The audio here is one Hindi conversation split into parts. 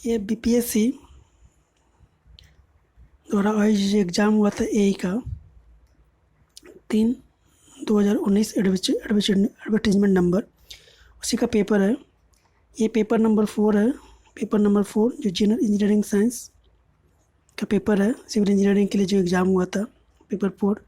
ये बीपीएससी द्वारा आयोजित एग्ज़ाम हुआ था एई का 3/2019 एडवर्टीजमेंट नंबर, उसी का पेपर है। ये पेपर नंबर 4 है। पेपर नंबर 4 जो जनरल इंजीनियरिंग साइंस का पेपर है, सिविल इंजीनियरिंग के लिए जो एग्ज़ाम हुआ था, पेपर 4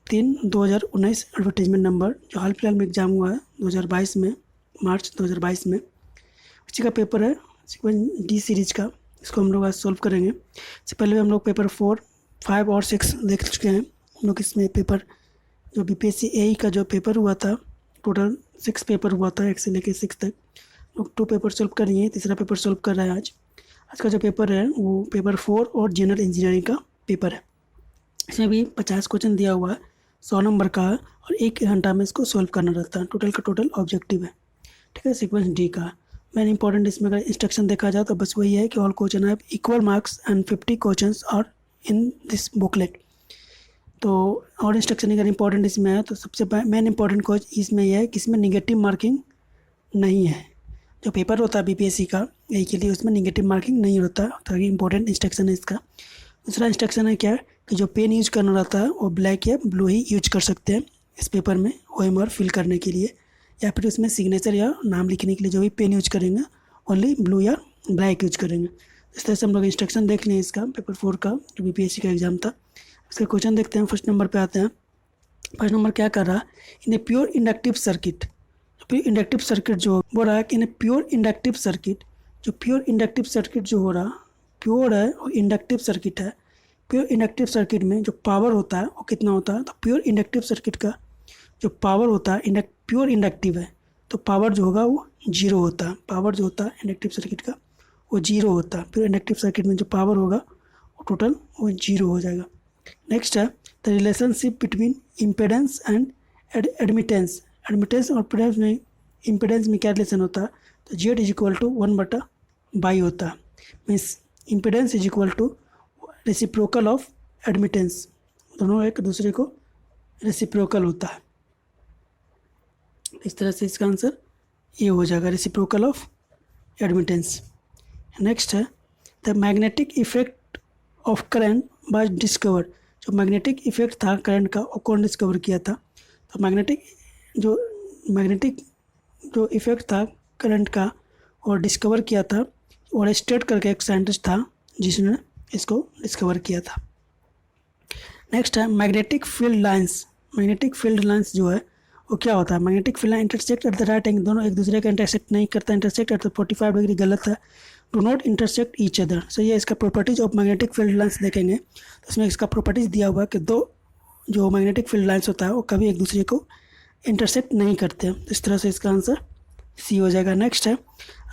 3/2019 एडवर्टीजमेंट नंबर, जो हाल फिलहाल में एग्ज़ाम हुआ है 2022 में, मार्च 2022 में, उसी का पेपर है सीक्वेंस डी सीरीज का। इसको हम लोग आज सॉल्व करेंगे। इससे पहले हम लोग पेपर 4, 5 और 6 देख चुके हैं। हम लोग इसमें पेपर जो बीपीएससी एई का जो पेपर हुआ था, टोटल 6 पेपर हुआ था, 1 से लेकर 6 तक। लोग 2 पेपर सॉल्व कर लिए हैं, तीसरा पेपर सॉल्व कर रहा है आज। आज का जो पेपर है वो पेपर 4 और जनरल इंजीनियरिंग का पेपर है। इसमें भी 50 क्वेश्चन दिया हुआ है, 100 नंबर का है और 1 घंटा में इसको सॉल्व करना रहता है। टोटल का टोटल ऑब्जेक्टिव है, ठीक है। सीक्वेंस डी का मेन इंपॉर्टेंट इसमें अगर इंस्ट्रक्शन देखा जाए तो बस वही है कि ऑल क्वेश्चन है equal marks and 50 questions are in this booklet. तो और इंस्ट्रक्शन अगर इंपॉर्टेंट इसमें है तो सबसे मेन इंपॉर्टेंट क्वेश्चन इसमें यह है कि इसमें निगेटिव मार्किंग नहीं है। जो पेपर होता है बीपीएससी का यही के लिए उसमें निगेटिव मार्किंग नहीं होता, तो इंपॉर्टेंट इंस्ट्रक्शन है इसका। दूसरा इंस्ट्रक्शन है क्या कि जो पेन यूज करना रहता है वो ब्लैक या ब्लू ही यूज कर सकते हैं इस पेपर में ओएमआर फिल करने के लिए, या फिर उसमें सिग्नेचर या नाम लिखने के लिए जो भी पेन यूज करेंगे ओनली ब्लू या ब्लैक यूज करेंगे। इस तरह से हम लोग इंस्ट्रक्शन देख लें इसका पेपर 4 का जो बीपीएससी का एग्जाम था। इसका क्वेश्चन देखते हैं। फर्स्ट नंबर पे आते हैं। फर्स्ट नंबर क्या कर रहा है, in a pure inductive circuit. Pure inductive circuit जो बोल रहा है कि in a pure inductive circuit, जो प्योर इंडक्टिव सर्किट जो हो रहा प्योर है और इंडक्टिव सर्किट है। प्योर इंडक्टिव सर्किट में जो पावर होता है वो कितना होता है, तो प्योर इंडक्टिव सर्किट का जो पावर होता है प्योर इंडक्टिव है तो पावर जो होगा वो 0 होता है। पावर जो होता है इंडक्टिव सर्किट का वो 0 होता है। प्योर इंडक्टिव सर्किट में जो पावर होगा वो टोटल वो 0 हो जाएगा। नेक्स्ट है the relationship between impedance and admittance. Admittance और इम्पेडेंस में क्या रिलेशन होता है, तो Z इज इक्वल टू 1/बाई होता है। Means impedance is equal to reciprocal of admittance, दोनों एक दूसरे को रेसिप्रोकल होता है। इस तरह से इसका आंसर ये हो जाएगा, रेसिप्रोकल ऑफ एडमिटेंस। नेक्स्ट है the magnetic effect of current by discover. जो मैग्नेटिक इफेक्ट था करंट का वो कौन डिस्कवर किया था, तो मैग्नेटिक जो इफेक्ट था करंट का और डिस्कवर किया था और स्टेट करके एक साइंटिस्ट था जिसने इसको डिस्कवर किया था। नेक्स्ट है magnetic field lines. Magnetic field lines जो है वो क्या होता है, magnetic field line intersect at the right angle, दोनों एक दूसरे का इंटरसेक्ट नहीं करता, इंटरसेक्ट एट द 45 डिग्री गलत है, do not intersect each other. सही है। इसका properties of magnetic field lines देखेंगे तो इसमें इसका प्रॉपर्टीज दिया हुआ है कि दो जो मैग्नेटिक फील्ड लाइंस होता है वो कभी एक दूसरे को इंटरसेक्ट नहीं करते। इस तरह से इसका आंसर सी हो जाएगा। नेक्स्ट है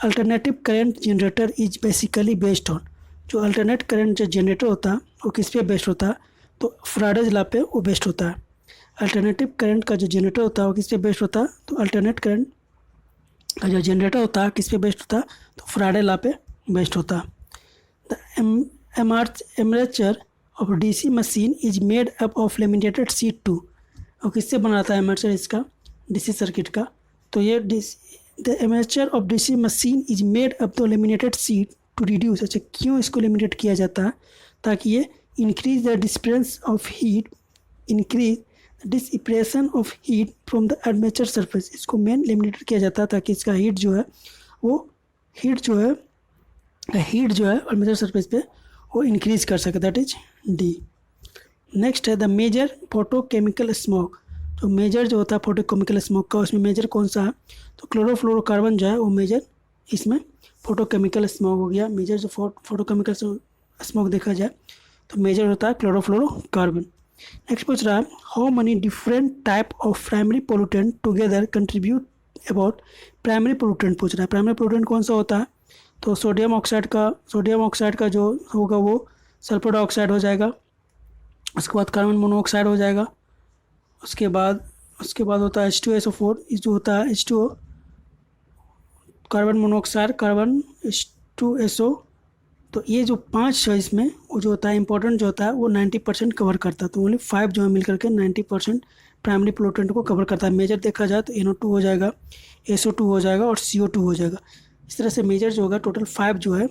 alternative current generator is basically based on. जो अल्टरनेट करंट जो जनरेटर होता है वो किस पे बेस्ड होता है, तो फ्राडेज लॉ पे वो बेस्ड होता है। अल्टरनेटिव करंट का जो जनरेटर होता है वो किस पे बेस्ड होता है, तो अल्टरनेट करंट का जो जनरेटर होता है किस पे बेस्ड होता है, तो फ्राडे लॉ पे बेस्ड होता है। The armature of DC machine is made up of laminated sheet 2। और किससे बना था एमरेचर इसका, डीसी सर्किट का, तो ये the armature of DC machine is made up the laminated sheet to reduce. अच्छा, क्यों इसको लिमिटेड किया जाता है, ताकि ये increase the dispense of heat, increase dissipation of heat from the armature surface. इसको मेन लिमिटेड किया जाता है ताकि इसका हीट जो है आर्मेचर सरफेस पे वो इंक्रीज कर सके, दैट इज डी। नेक्स्ट है द मेजर फोटोकेमिकल स्मोक। तो मेजर जो होता है फोटोकेमिकल स्मोक का, उसमें मेजर कौन सा है, तो क्लोरोफ्लोरोकार्बन जो है वो मेजर इसमें फोटोकेमिकल स्मोक हो गया। मेजर जो फोटोकेमिकल स्मोक देखा जाए तो मेजर होता है क्लोरोफ्लोरोकार्बन। नेक्स्ट पूछ रहा है how many different type of primary pollutant together contribute about. Primary pollutant पूछ रहा है, प्राइमरी पोल्यूटेंट कौन सा होता है, तो सोडियम ऑक्साइड का जो होगा वो सल्फर डाइऑक्साइड हो जाएगा। उसके बाद कार्बन मोनोऑक्साइड हो जाएगा। उसके बाद होता है H2SO4, जो होता है H2O, carbon monoxide, carbon H2SO। तो ये जो 5 है इसमें वो जो होता है इंपॉर्टेंट जो होता है वो 90% कवर करता है। तो ओनली 5 जो है मिलकर के 90% प्राइमरी पोल्यूटेंट को कवर करता है। मेजर देखा जाए तो NO2 हो जाएगा, SO2 हो जाएगा और CO2 हो जाएगा। इस तरह से मेजर जो होगा टोटल 5 जो है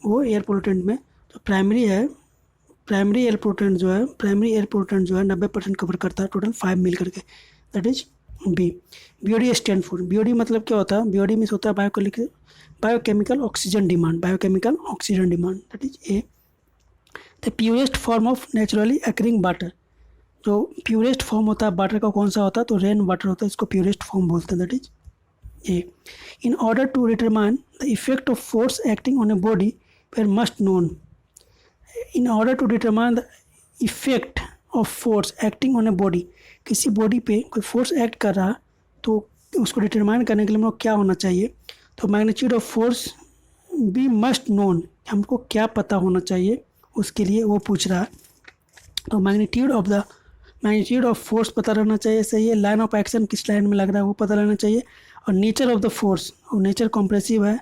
वो एयर पोल्यूटेंट में जो प्राइमरी एयर पोल्यूटेंट जो है 90% कवर करता है टोटल 5 मिल करके, that is B. BOD stand for, BOD मतलब क्या होता है, बीओडी मीन्स होता है biochemical oxygen demand, that is A. The purest form of naturally occurring water, जो प्योरेस्ट फॉर्म होता है वाटर का कौन सा होता है, तो रेन वाटर होता है, इसको प्योरेस्ट फॉर्म बोलते हैं, that is A. In order to determine the effect of force acting on a body where must known, in order to determine the effect of force acting on a body, किसी बॉडी पे कोई फोर्स एक्ट कर रहा तो उसको डिटरमाइन करने के लिए हम लोग क्या होना चाहिए, तो magnitude of force be must known, हमको क्या पता होना चाहिए उसके लिए वो पूछ रहा है। तो मैग्नीट्यूड ऑफ फोर्स पता रहना चाहिए, सही है। लाइन ऑफ एक्शन किस लाइन में लग रहा है वो पता रहना चाहिए, और नेचर ऑफ द फोर्स, और नेचर कॉम्प्रेसिव है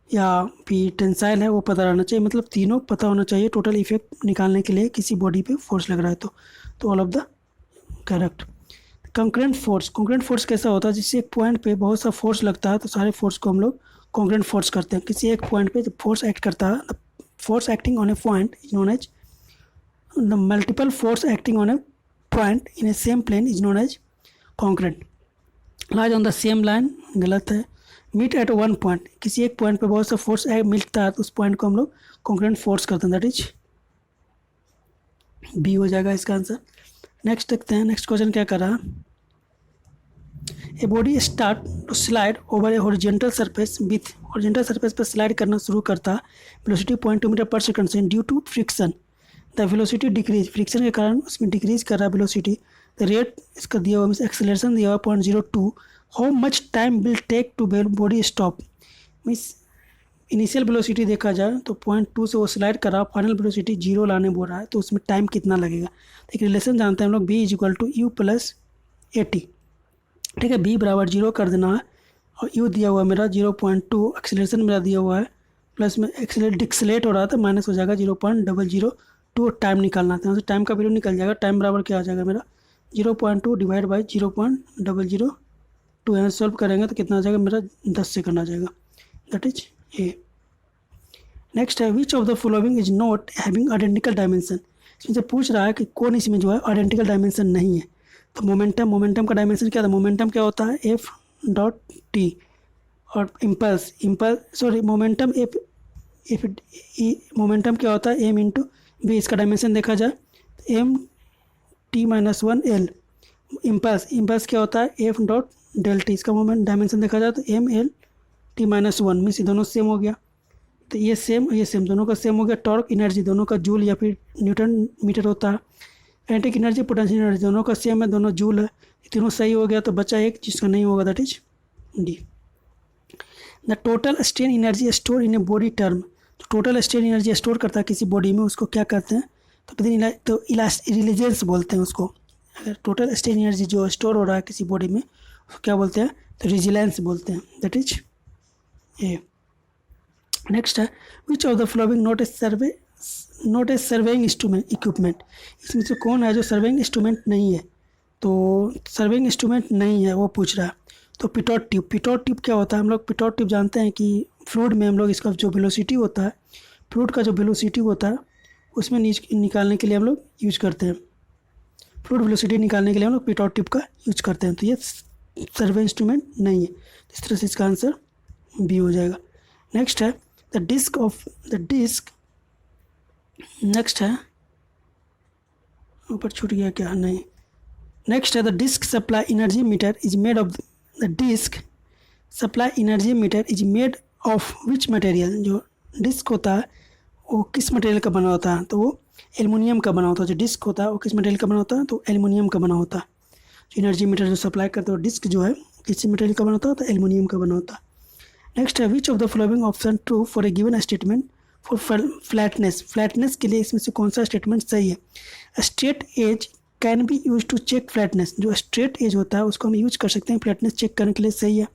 या फिर टेंसाइल है वो पता रहना चाहिए, मतलब तीनों पता होना चाहिए टोटल इफेक्ट निकालने के लिए किसी बॉडी पे फोर्स लग रहा है तो all of the correct. Concurrent force कैसा होता है, जिससे एक पॉइंट पे बहुत सा फोर्स लगता है तो सारे फोर्स को हम लोग कंकरेंट फोर्स करते हैं। किसी एक पॉइंट पे जब फोर्स एक्ट करता है, the force acting on a point is known as, the multiple force acting on a point in a same plane is known as concurrent. Lies on the same line गलत है। मीट एट वन पॉइंट, किसी एक पॉइंट पे बहुत सा फोर्स मिलता है तो उस पॉइंट को हम लोग कंकरेंट फोर्स करते हैं, दैट इज बी हो जाएगा इसका आंसर। नेक्स्ट देखते हैं, नेक्स्ट क्वेश्चन क्या कर रहा है। A body start to slide over a horizontal surface with, horizontal surface पर स्लाइड करना शुरू करता है वेलोसिटी 0.2 मीटर पर सेकंड से, due to friction the velocity decrease, friction के कारण उसमें डिक्रीज कर रहा है वेलोसिटी। द रेट इसका दिया हुआ मीन्स एक्सेलरेशन दिया हुआ 0.02, how much time will take to body stop, means initial velocity देखा जाए तो 0.2 से वो स्लाइड कर रहा, फाइनल वेलोसिटी 0 लाने बोल रहा है, तो उसमें टाइम कितना लगेगा। तो एक रिलेशन जानते हैं हम लोग, V is equal to U plus A T, ठीक है। बी बराबर 0 कर देना है, और यू दिया हुआ है मेरा 0.2, एक्सेलरेशन मेरा दिया हुआ है, प्लस में डिक्सलेट हो रहा था, माइनस हो जाएगा 0.002, टाइम निकालना था, टाइम का वैल्यू निकल जाएगा। टाइम बराबर क्या आ जाएगा मेरा 0.2 डिवाइड बाई 0.002, यहाँ सॉल्व करेंगे तो कितना आ जाएगा मेरा 10 सेकंड आ जाएगा, दैट इज ए। नेक्स्ट है, which of the following is not having identical dimension, इसमें से पूछ रहा है कि कौन इसमें जो है आइडेंटिकल डायमेंशन नहीं है। तो मोमेंटम का डायमेंशन क्या था, मोमेंटम क्या होता है एफ डॉट टी, और मोमेंटम क्या होता है एम इंटू बी, इसका डायमेंशन देखा जाए तो M T minus 1 L. Impulse क्या होता है एफ डॉट डेल टी, इसका मोमेंट डायमेंशन देखा जाए तो M L T minus 1, means दोनों सेम हो गया, तो ये सेम दोनों का सेम हो गया। टॉर्क एनर्जी दोनों का जूल या फिर न्यूटन मीटर होता है। काइनेटिक एनर्जी पोटेंशियल एनर्जी दोनों का सेम है, दोनों जूल है, तीनों सही हो गया, तो बचा एक जिसका नहीं होगा, that is D. The total strain energy store in a body term, जो टोटल स्ट्रेन एनर्जी स्टोर करता है किसी बॉडी में उसको क्या कहते हैं, तो रिलीजेंस बोलते हैं उसको। अगर टोटल स्ट्रेन एनर्जी जो स्टोर हो रहा है किसी बॉडी में उसको क्या बोलते हैं, तो रिजिलेंस बोलते हैं, दैट इज ए। नेक्स्ट है, which of the following not a surveying equipment, इसमें से कौन है जो सर्वेइंग इंस्ट्रूमेंट नहीं है, तो सर्वेइंग इंस्ट्रूमेंट नहीं है वो पूछ रहा है। तो पिटोट ट्यूब क्या होता है, हम लोग पिटोट ट्यूब जानते हैं कि फ्लूइड में हम लोग इसका जो वेलोसिटी होता है, फ्लूइड का जो वेलोसिटी होता है उसमें निकालने के लिए हम लोग यूज करते हैं, फ्लूइड वेलोसिटी निकालने के लिए हम लोग पिटोट ट्यूब का यूज करते हैं, तो ये सर्वे इंस्ट्रूमेंट नहीं है, इस तरह से इसका आंसर बी हो जाएगा। नेक्स्ट है द डिस्क, नेक्स्ट है ऊपर छूट गया क्या, नहीं। नेक्स्ट है the disc supply energy meter is made of, the disc supply energy meter is made of which material, जो डिस्क होता है वो किस मटेरियल का बना होता है, तो वो एल्युमिनियम का बना होता है। जो डिस्क होता है वो किस मटेरियल का बना होता है, तो एल्युमिनियम का बना होता है। जो एनर्जी मीटर जो सप्लाई करता है डिस्क जो है किस मटेरियल का बना होता है, तो एल्युमिनियम का बना होता है। नेक्स्ट है, which of the following option true for a given statement for flatness के लिए इसमें से कौन सा स्टेटमेंट सही है। Straight edge can be use to check flatness, जो स्ट्रेट एज होता है उसको हम यूज कर सकते हैं फ्लैटनेस चेक करने के लिए, सही है।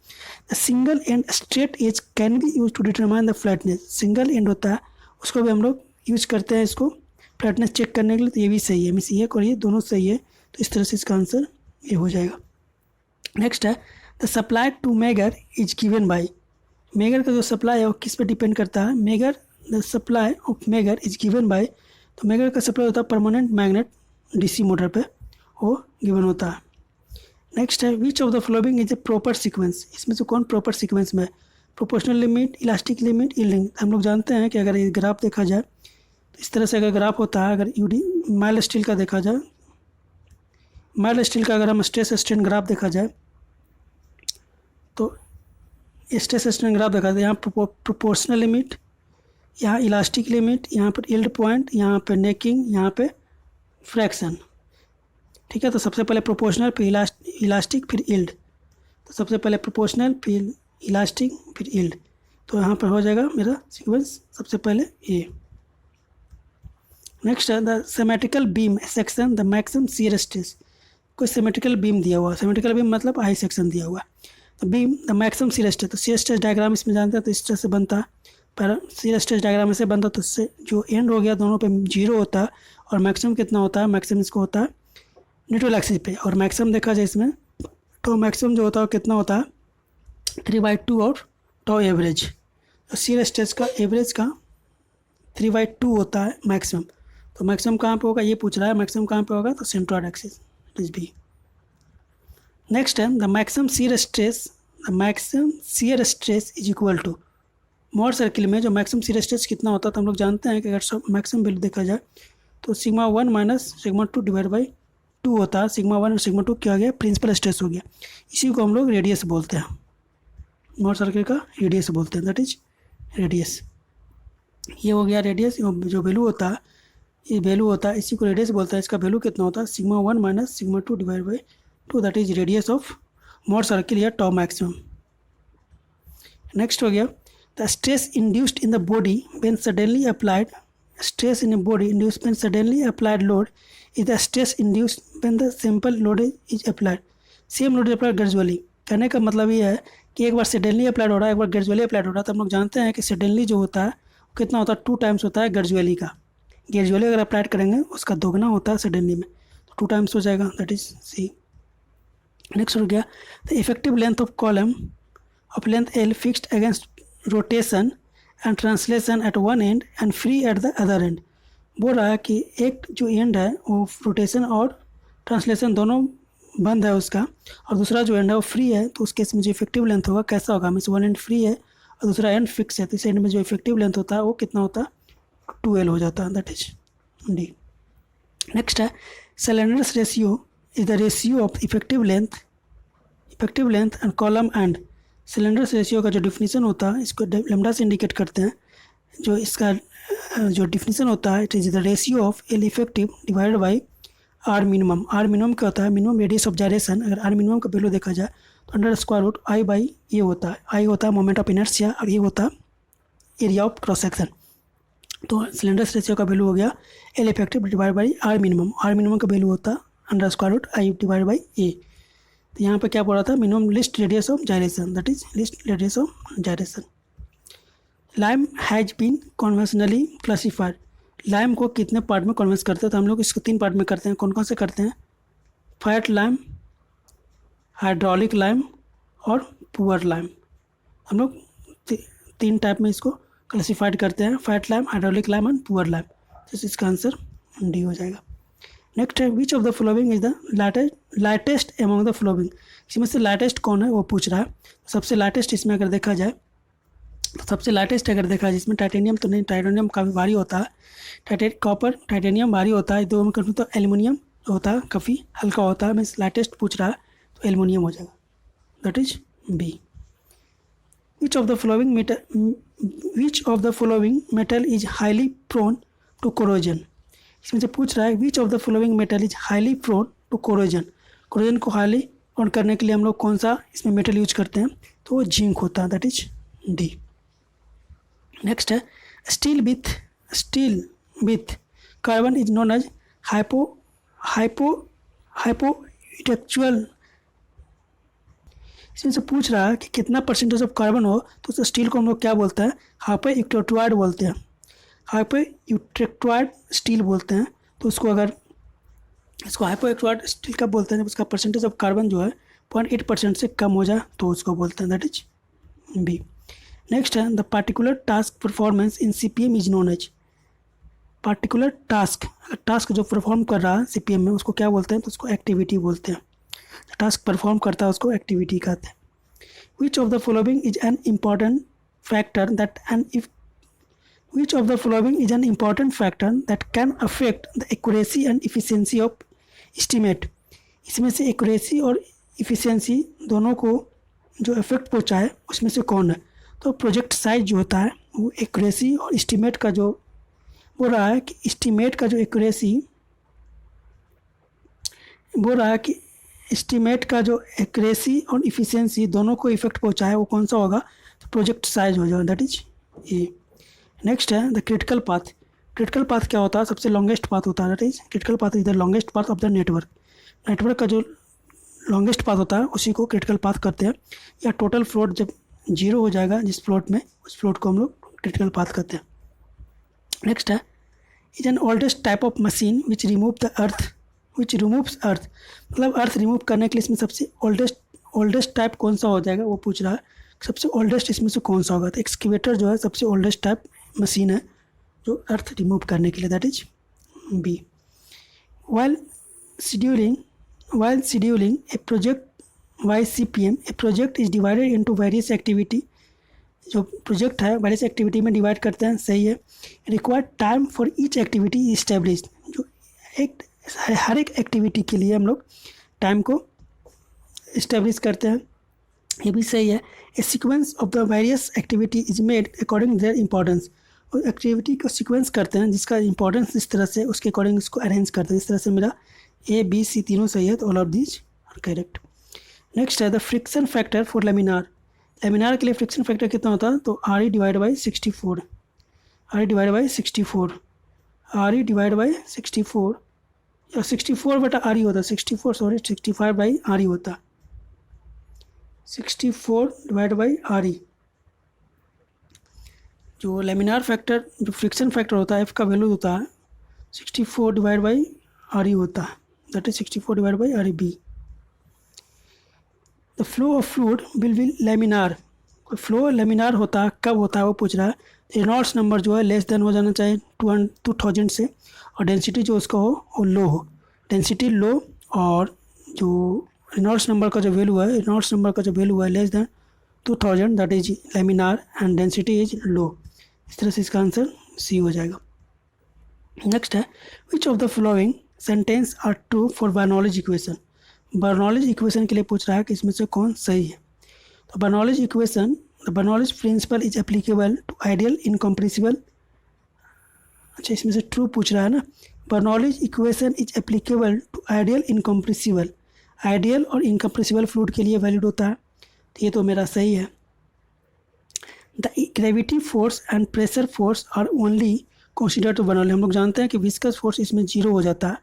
The single end straight edge can be use to determine the flatness, single end होता है उसको भी हम लोग यूज करते हैं इसको फ्लैटनेस चेक करने के लिए, तो ये भी सही है, मीन्स ये और ये दोनों सही है, तो इस तरह से इसका आंसर ये हो जाएगा। नेक्स्ट है, the supply to megger is given by, megger का जो सप्लाई है वो किस पे डिपेंड करता है, megger the supply of megger is given by, तो मेगर का सप्लाई होता है परमानेंट मैग्नेट डीसी मोटर पे, वो गिवन होता है। नेक्स्ट है which of the following is a proper sequence, इसमें से कौन प्रॉपर सीक्वेंस में है? Proportional limit, elastic limit, yielding. हम लोग जानते हैं कि अगर ये ग्राफ देखा जाए तो इस तरह से अगर ग्राफ होता है, अगर यूडी माइल्ड स्टील का देखा जाए, माइल्ड स्टील का अगर हम स्ट्रेस स्ट्रेन ग्राफ देखा जाए तो स्ट्रेस स्ट्रेन ग्राफ देखा जाए, यहाँ प्रोपोर्शनल लिमिट, यहाँ इलास्टिक लिमिट, यहाँ पर यील्ड पॉइंट, यहाँ पे नेकिंग, यहाँ पे फ्रैक्शन। ठीक है, तो सबसे पहले प्रोपोर्शनल, फिर इलास्टिक, फिर यील्ड। तो सबसे पहले प्रोपोर्शनल, फिर इलास्टिक, फिर यील्ड। तो यहाँ पर हो जाएगा मेरा सीक्वेंस सबसे पहले ये। नेक्स्ट है the symmetrical beam section the maximum shear stress, कोई सिमेट्रिकल बीम दिया हुआ, सिमेट्रिकल बीम मतलब आई सेक्शन दिया हुआ, तो beam the maximum shear stress, तो शियर स्ट्रेस डायग्राम इसमें जानते हैं तो इस तरह से बनता है, पर शियर स्ट्रेस डायग्राम ऐसे बनता, तो इससे जो एंड हो गया दोनों पे 0 होता है, और मैक्सिमम कितना होता है, मैक्सिमम इसको होता है न्यूट्रल एक्सिस पे, और मैक्सिमम देखा जाए इसमें तो मैक्सिमम जो होता है कितना होता है 3/2 और टॉ एवरेज, तो शियर स्ट्रेस का एवरेज का 3/2 होता है मैक्सिमम। तो मैक्सिमम कहाँ पे होगा ये पूछ रहा है, मैक्सिमम कहाँ पे होगा तो centroid axis, is B. Next है the maximum shear stress, the maximum shear stress is equal to, Mohr circle में जो मैक्सिमम शियर स्ट्रेस कितना होता है तो हम लोग जानते हैं कि अगर सब मैक्सिमम वैल्यू देखा जाए तो σ1 माइनस σ2 डिवाइड बाई 2 होता है। σ1 और σ2 क्या हो गया, प्रिंसिपल स्ट्रेस हो गया, इसी को हम लोग रेडियस बोलते हैं, मोर सर्किल का रेडियस बोलते हैं, दैट इज रेडियस। ये हो गया रेडियस, जो वैल्यू होता है ये वैल्यू होता है, इसी को रेडियस बोलता है, इसका वैल्यू कितना होता है σ1 minus σ2 divide by 2, that is radius of Mohr circle या टॉ मैक्सिमम। नेक्स्ट हो गया the stress induced in the body when suddenly applied, stress in a body induced when suddenly applied load is the stress induced when the simple load is applied, same load is applied gradually. कहने का मतलब ये है कि एक बार सडनली अप्लाइड हो रहा है, एक बार ग्रेजुअली अप्लाइड हो रहा है, तो हम लोग जानते हैं कि सडनली जो होता है वो कितना होता है 2 टाइम्स होता है ग्रेजुअली का, ग्रेजुअली अगर अप्लाइड करेंगे उसका दोगुना होता है सडनली में, तो 2 टाइम्स हो जाएगा, दैट इज सी। नेक्स्ट हो गया the effective length of column of length L fixed against rotation and translation at one end and free at the other end. बोल रहा है कि एक जो एंड है वो रोटेशन और ट्रांसलेशन दोनों बंद है उसका, और दूसरा जो एंड है वो फ्री है, तो उस केस में जो इफेक्टिव लेंथ होगा कैसा होगा, मीन्स वन एंड फ्री है और दूसरा एंड फिक्स है, तो इस एंड में जो इफेक्टिव लेंथ होता है वो कितना होता है 2L हो जाता है, दैट इज डी। नेक्स्ट है cylinders ratio is the ratio of effective length and column and. Cylinders ratio का जो डिफिनीशन होता है इसको लैम्डा से इंडिकेट करते हैं, जो इसका जो डिफिनीशन होता है it is the ratio of L effective divided by R minimum. R minimum क्या होता है, मिनिमम रेडियस ऑफ जायरेशन। अगर आर मिनिमम का वैल्यू देखा जाए तो under square root I by ये होता है, आई होता है मोमेंट ऑफ इनर्शिया और ये होता है एरिया ऑफ क्रॉस सेक्शन। तो सिलेंडर्स रेशियो का वैल्यू हो गया L effective divide by R minimum, R minimum का वैल्यू होता है under square root I divide by A. तो यहाँ पे क्या बोल रहा था, minimum least radius of gyration, that is least radius of gyration. Lime has been conventionally classified, lime को कितने पार्ट में कन्वेंस करते हैं, तो हम लोग इसको 3 पार्ट में करते हैं। कौन कौन से करते हैं, फैट लाइम, हाइड्रोलिक लाइम और पुअर लाइम। हम लोग 3 टाइप में इसको क्लासिफाइड करते हैं, fat lime, hydraulic lime and poor lime, तो इसका आंसर डी हो जाएगा। नेक्स्ट है which of the following is the lightest among the following, इसमें से लाइटेस्ट कौन है वो पूछ रहा है। सबसे लाइटेस्ट इसमें अगर देखा जाए तो सबसे लाइटेस्ट अगर देखा जाए इसमें टाइटेनियम तो नहीं, टाइटेनियम काफ़ी भारी होता है, कॉपर टाइटेनियम भारी होता है, 2 में करूँ तो एल्युमिनियम होता है काफ़ी हल्का होता है, मीन्स लाइटेस्ट पूछ रहा है तो एल्युमिनियम हो जाएगा, that is B. Which of the following metal is highly prone to corrosion, इसमें से पूछ रहा है which of the following metal is highly prone to corrosion. Corrosion को हाईली प्रोन करने के लिए हम लोग कौन सा इसमें मेटल यूज करते हैं, तो वो जिंक होता है, दैट इज डी। नेक्स्ट है steel with carbon is known as hypoeutectoid. इसमें से पूछ रहा है कि कितना परसेंटेज ऑफ कार्बन हो, तो उस स्टील को हम लोग क्या बोलते हैं, हाइपोइक्टेक्टोइड बोलते हैं, हाइपोइक्टेक्टोइड स्टील बोलते हैं। तो उसको अगर इसको हाइपोइक्टेक्टोइड स्टील का बोलते हैं जब उसका परसेंटेज ऑफ कार्बन जो है 0.8% से कम हो जाए तो उसको बोलते हैं, दैट इज बी। नेक्स्ट है the particular task performance in CPM is known as. Particular task जो परफॉर्म कर रहा है CPM में उसको क्या बोलते हैं, तो उसको एक्टिविटी बोलते हैं। टास्क परफॉर्म करता है उसको एक्टिविटी कहते हैं। विच of the following is an important factor that Which of the following is an important factor that can affect the accuracy and efficiency of estimate? इसमें से एक्यूरेसी और इफ़िशियंसी दोनों को जो इफेक्ट पहुँचाए उसमें से कौन है? तो प्रोजेक्ट साइज जो होता है वो एक्यूरेसी और एस्टिमेट का जो बोल रहा है कि एस्टिमेट का जो एक्यूरेसी बोल रहा है कि एस्टिमेट का जो एक्यूरेसी और इफ़िशियंसी दोनों को इफेक्ट पहुँचाए वो कौन सा होगा? तो प्रोजेक्ट साइज हो जाएगा, दैट इज ए। नेक्स्ट है the critical path. Critical path क्या होता है? सबसे लॉन्गेस्ट पाथ होता है, that is critical path is the longest path of the network. Network का जो लॉन्गेस्ट पाथ होता है उसी को क्रिटिकल पाथ करते हैं। या टोटल फ्लोट जब 0 हो जाएगा जिस फ्लोट में, उस फ्लोट को हम लोग क्रिटिकल पाथ करते हैं। नेक्स्ट है is an oldest type of machine which removes earth. मतलब अर्थ रिमूव करने के लिए इसमें सबसे ओल्डेस्ट टाइप कौन सा हो जाएगा वो पूछ रहा है। सबसे ओल्डेस्ट इसमें से कौन सा होगा? तो एक्सकेवेटर जो है सबसे ओल्डेस्ट टाइप मशीन है जो अर्थ रिमूव करने के लिए, that is B. while scheduling a project by CPM, a project is divided into various activity। जो प्रोजेक्ट है वेरियस एक्टिविटी में डिवाइड करते हैं, सही है। Required time for each activity establish. जो हर एक एक्टिविटी के लिए हम लोग टाइम को इस्टेब्लिश करते हैं, ये भी सही है। A sequence of the various activity is made according their importance. और एक्टिविटी को सीक्वेंस करते हैं जिसका इंपॉर्टेंस इस तरह से उसके अकॉर्डिंग इसको अरेंज करते हैं। इस तरह से मेरा A, B, C तीनों सही है, तो all of these are correct. Next है the friction factor for laminar. Laminar के लिए फ्रिक्शन फैक्टर कितना होता है? तो RE डिवाइड बाई 64 या 64 बटा RE होता है, 65 बाई RE होता है, 64 डिवाइड बाई RE। जो लेमिनार फैक्टर जो फ्रिक्शन फैक्टर होता है F का वैल्यू होता है 64 डिवाइड बाई RE होता है, that is 64 divide by RE। The flow of fluid will be laminar. Flow laminar होता है कब होता है वो पूछ रहा है। रेनॉल्ड्स नंबर जो है लेस देन हो जाना चाहिए 2000 से, और डेंसिटी जो उसका हो वो लो हो। डेंसिटी लो और जो रेनॉल्ड्स नंबर का जो वैल्यू है less than 2000, that is laminar and density is low. इस तरह से इसका आंसर सी हो जाएगा। नेक्स्ट है which of the following sentence are true for Bernoulli's equation. Bernoulli's equation के लिए पूछ रहा है कि इसमें से कौन सही है। तो Bernoulli's equation, the Bernoulli's principle is applicable to ideal incompressible. अच्छा, इसमें से ट्रू पूछ रहा है ना। Bernoulli's equation is applicable to ideal incompressible. Ideal और इनकम्प्रेसिबल फ्लूइड के लिए वैलिड होता है, तो ये तो मेरा सही है। The gravity force and pressure force are only consider to Bernoulli. हम लोग जानते हैं कि विस्कस फोर्स इसमें 0 हो जाता है।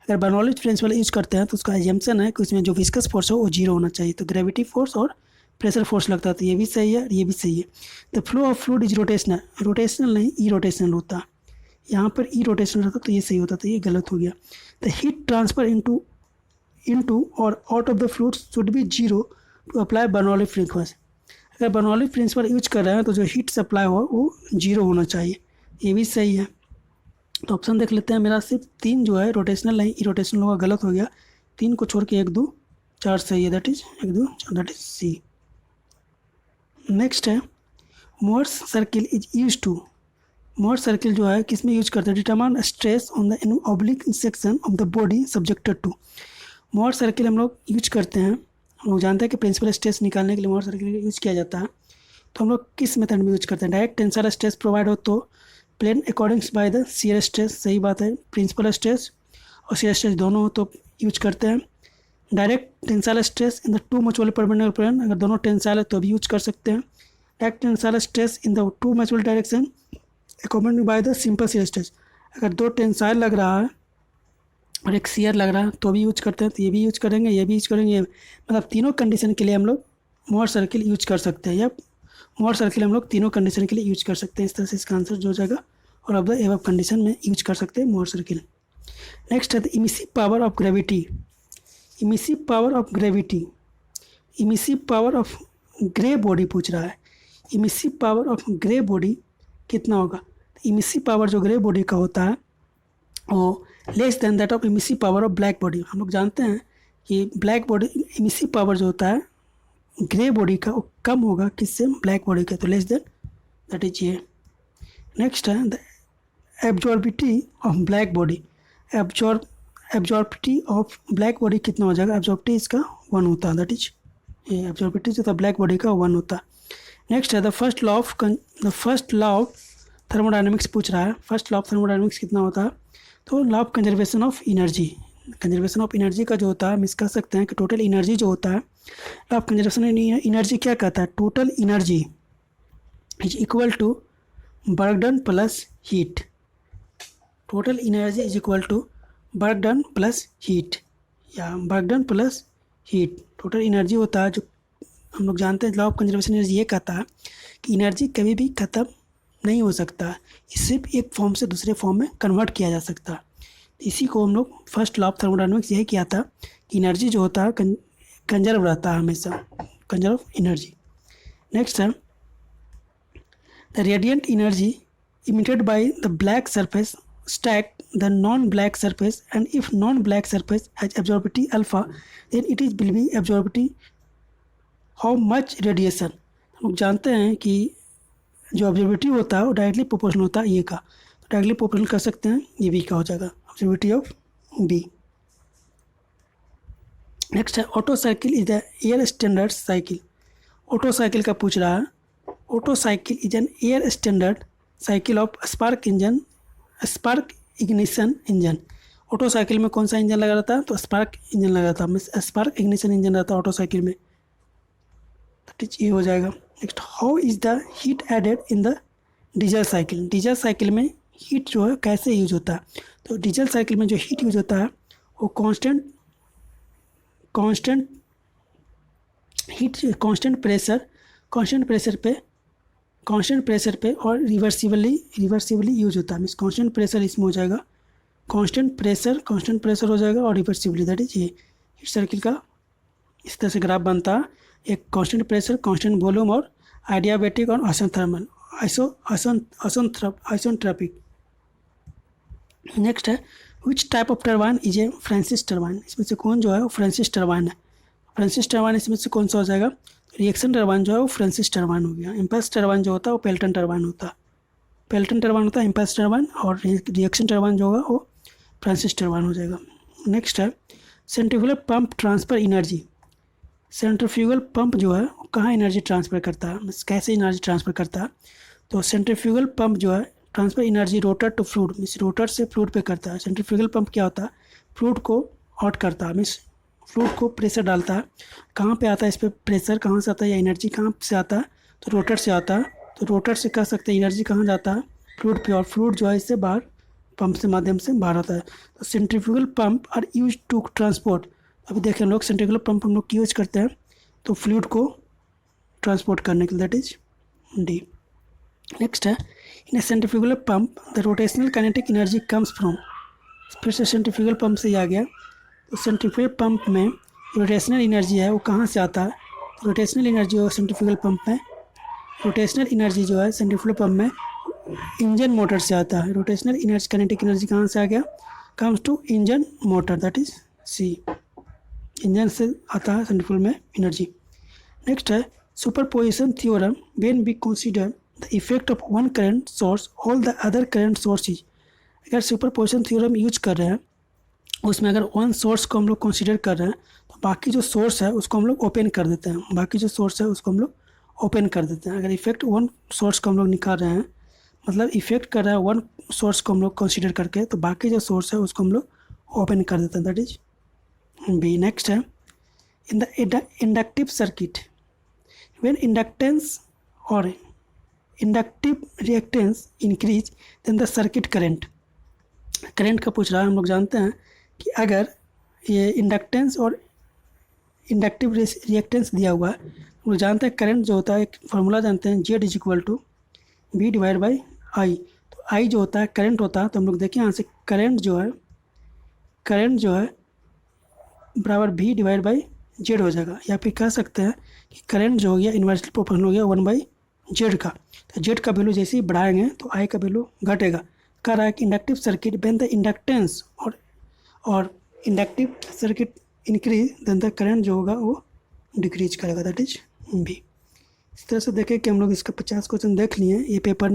अगर बर्नौलीज प्रिंसिपल यूज करते हैं तो उसका एजम्पशन है कि इसमें जो विस्कस फोर्स है वो 0 होना चाहिए। तो ग्रेविटी फोर्स और प्रेशर फोर्स लगता है, तो ये भी सही है, ये भी सही है। The flow of fluid is rotational नहीं ई रोटेशनल होता है। यहाँ पर ई रोटेशनल रहता तो ये सही होता, तो ये गलत हो गया। The heat transfer into or out of the fluid should be 0 to apply Bernoulli principle. अगर बर्नौली प्रिंसिपल यूज कर रहे हैं तो जो हीट सप्लाई हो वो 0 होना चाहिए, ये भी सही है। तो ऑप्शन देख लेते हैं। मेरा सिर्फ 3 जो है रोटेशनल नहीं ई रोटेशनल होगा, गलत हो गया। 3 को छोड़ के 1, 2, 4 सही है, that is 1, 2, 4, that is C. Next है Mohr's circle is use to. Mohr's circle जो है किस में यूज करते हैं? Determine stress on the oblique section of the body subjected to. Mohr's circle हम लोग यूज करते हैं, हम लोग जानते हैं कि प्रिंसिपल स्ट्रेस निकालने के लिए मोर्स सर्किल यूज किया जाता है। तो हम लोग किस मेथड में यूज करते हैं? डायरेक्ट टेंसाइल स्ट्रेस प्रोवाइड हो तो plane according by the shear stress, सही बात है। प्रिंसिपल स्ट्रेस और शियर स्ट्रेस दोनों हो तो यूज करते हैं। Direct tensile stress in the 2 mutually perpendicular plane, अगर दोनों टेंसाइल है तो भी यूज कर सकते हैं। Direct tensile stress in the 2 mutual direction according by the simple shear stress, अगर 2 टेंसाइल लग रहा है और एक शियर लग रहा है तो भी यूज करते हैं, तो ये भी यूज करेंगे, ये भी यूज करेंगे। मतलब तीनों कंडीशन के लिए हम लोग मोर्स सर्किल यूज कर सकते हैं, या मोर्स सर्किल हम लोग तीनों कंडीशन के लिए यूज कर सकते हैं। इस तरह से इसका आंसर जो हो जाएगा, और अब द एबव कंडीशन में यूज कर सकते हैं मोर्स सर्किल। नेक्स्ट है the emissive power of gravity. Emissive power of grey body पूछ रहा है। Emissive power of grey body कितना होगा? इमिसिव पावर जो ग्रे बॉडी का होता है वो less than that of emissive power of black body. हम लोग जानते हैं कि ब्लैक बॉडी इमिसिव पावर जो होता है ग्रे बॉडी का वो कम होगा किससे? ब्लैक बॉडी का, तो लेस देन, दैट इज ये। नेक्स्ट है the absorptivity of black body. Absorptivity of black body कितना हो जाएगा? एब्जॉर्बिटी इसका 1 होता है, दैट इज ये एब्जॉर्बिटी जो था ब्लैक बॉडी का 1 होता है। नेक्स्ट है the first law of thermodynamics पूछ रहा है। फर्स्ट लॉ ऑफ थर्मोडायनेमिक्स कितना होता है? तो law of conservation of energy. Conservation of energy का जो होता है हम इस कह सकते हैं कि टोटल एनर्जी जो होता है, लॉ ऑफ कंजर्वेशन एनर्जी क्या कहता है? Total energy is equal to work done plus heat. Total energy is equal to work done plus heat, या work done plus heat. Total energy होता है जो हम लोग जानते हैं, लॉ ऑफ कंजर्वेशन एनर्जी ये कहता है कि एनर्जी कभी भी ख़त्म नहीं हो सकता, इसे सिर्फ एक फॉर्म से दूसरे फॉर्म में कन्वर्ट किया जा सकता है। इसी को हम लोग फर्स्ट लॉ ऑफ थर्मोडायनेमिक्स यही किया था कि एनर्जी जो होता है कंजर्व रहता है हमेशा, कंजर्व एनर्जी। नेक्स्ट है the radiant energy emitted by the black surface stack the non-black surface, and if non-black surface has absorptivity alpha then it is will be absorptivity how much radiation। हम लोग जानते हैं कि जो ऑब्जर्विटी होता है वो डायरेक्टली प्रोपोर्शनल होता है ये का, तो डायरेक्टली प्रोपोर्शनल कर सकते हैं, ये बी का हो जाएगा ऑब्जर्विटी ऑफ बी। नेक्स्ट है auto cycle is the air standard cycle. Auto cycle का पूछ रहा है। Auto cycle is an air standard cycle of spark ignition engine. Auto cycle में कौन सा इंजन लगा रहता है? तो स्पार्क इंजन लगा रहता है, स्पार्क इग्निशन इंजन रहता है ऑटो साइकिल में, तो ये हो जाएगा। Next how is the heat added in the diesel cycle. Diesel cycle में हीट जो है कैसे यूज होता है? तो डीजल साइकिल में जो हीट यूज होता है वो कांस्टेंट प्रेशर पे और रिवर्सिबली यूज होता है। मीन्स कांस्टेंट प्रेशर इसमें हो जाएगा, कांस्टेंट प्रेशर हो जाएगा और रिवर्सिबली, दैट इज ये हीट साइकिल का इस तरह से ग्राफ बनता है। एक कांस्टेंट प्रेशर, कांस्टेंट वॉल्यूम और आइडियाबैटिक और आइसोथर्मल आइसोट्रॉपिक। नेक्स्ट है which type of turbine is a Francis turbine. इसमें से कौन जो है वो फ्रांसिस टरबाइन है। फ्रांसिस टरबाइन इसमें से कौन सा हो जाएगा? रिएक्शन टरबाइन जो है वो फ्रांसिस टरबाइन हो गया। इम्पल्स टरबाइन जो होता है वो पेल्टन टरबाइन होता है। इम्पल्स टरबाइन, और रिएक्शन टरबाइन जो होगा वो फ्रांसिस टरबाइन हो जाएगा। नेक्स्ट है centrifugal pump transfer energy. Centrifugal pump जो है वो कहाँ एनर्जी ट्रांसफ़र करता है, कैसे एनर्जी ट्रांसफ़र करता है? तो सेंट्रीफ्यूगल पंप जो है transfer energy rotor to fluid, means rotor से फ्लूइड पे करता है। सेंट्रीफ्यूगल पंप क्या होता है? फ्लूइड को हॉट करता है, मीन्स फ्लूइड को प्रेशर डालता है। कहाँ पे आता है इस पर प्रेशर, कहाँ से आता है या एनर्जी कहाँ से आता है? तो रोटर से आता है। तो रोटर से कह सकते हैं एनर्जी कहाँ जाता है? फ्लूइड पे, और फ्लूइड जो है इससे बाहर पंप से माध्यम से बाहर आता है। तो centrifugal pump are use to transport. अभी देखें हम लोग सेंट्रीफ्यूगल पंप हम लोग यूज करते हैं तो फ्लूइड को ट्रांसपोर्ट करने के लिए, दैट इज डी। नेक्स्ट है in a centrifugal pump the rotational kinetic energy comes from. फिर से सेंट्रीफ्यूगल पंप से आ गया। तो सेंट्रीफ्यूगल पंप में रोटेशनल एनर्जी है वो कहाँ से आता है? तो रोटेशनल एनर्जी हो सेंट्रीफ्यूगल पंप में, रोटेशनल एनर्जी जो है सेंट्रीफ्यूगल पंप में इंजन मोटर से आता है। रोटेशनल एनर्जी काइनेटिक एनर्जी कहाँ से आ गया? Comes to engine motor, that is C. Engine से आता है सेंट्रीफ्यूगल में एनर्जी। नेक्स्ट है superposition theorem when we consider the effect of one current source all the other current sources. अगर सुपरपोजिशन थ्योरम यूज कर रहे हैं उसमें अगर वन सोर्स को हम लोग कंसीडर कर रहे हैं तो बाकी जो सोर्स है उसको हम लोग ओपन कर देते हैं। अगर इफेक्ट वन सोर्स को हम लोग निकाल रहे हैं, मतलब इफेक्ट कर रहा है वन सोर्स को हम लोग कंसीडर करके, तो बाकी जो सोर्स है उसको हम लोग ओपन कर देते हैं, दैट इज बी। नेक्स्ट है in the inductive circuit when inductance और inductive reactance increase then the circuit current का पूछ रहा है। हम लोग जानते हैं कि अगर ये इंडक्टेंस और इंडक्टिव रिएक्टेंस दिया हुआ है, हम लोग जानते हैं करंट जो होता है एक फार्मूला जानते हैं Z is equal to V divide by I। तो I जो होता है करंट होता है, तो हम लोग देखें यहाँ से करंट जो है बराबर V डिवाइड बाई Z हो जाएगा, या फिर कह सकते हैं कि करंट जो हो गया इन्वर्सली प्रोपोर्शनल हो गया 1/Z जेड का, तो जेड का वैल्यू जैसे ही बढ़ाएंगे तो आई का वैल्यू घटेगा। कह रहा है कि inductive circuit when the inductance और inductive circuit increase then the current जो होगा वो डिक्रीज करेगा, दैट इज बी। इस तरह से देखें कि हम लोग इसका 50 क्वेश्चन देख लिए। ये पेपर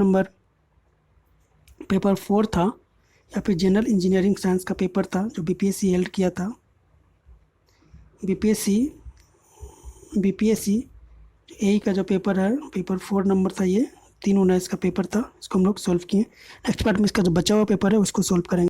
4 था या फिर जनरल इंजीनियरिंग साइंस का पेपर था जो बीपीएससी हेल्ड किया था। बीपीएससी ए का जो पेपर है, पेपर 4 नंबर था, ये 3 19 का पेपर था, इसको हम लोग सॉल्व किए। नेक्स्ट पार्ट में इसका जो बचा हुआ पेपर है उसको सॉल्व करेंगे।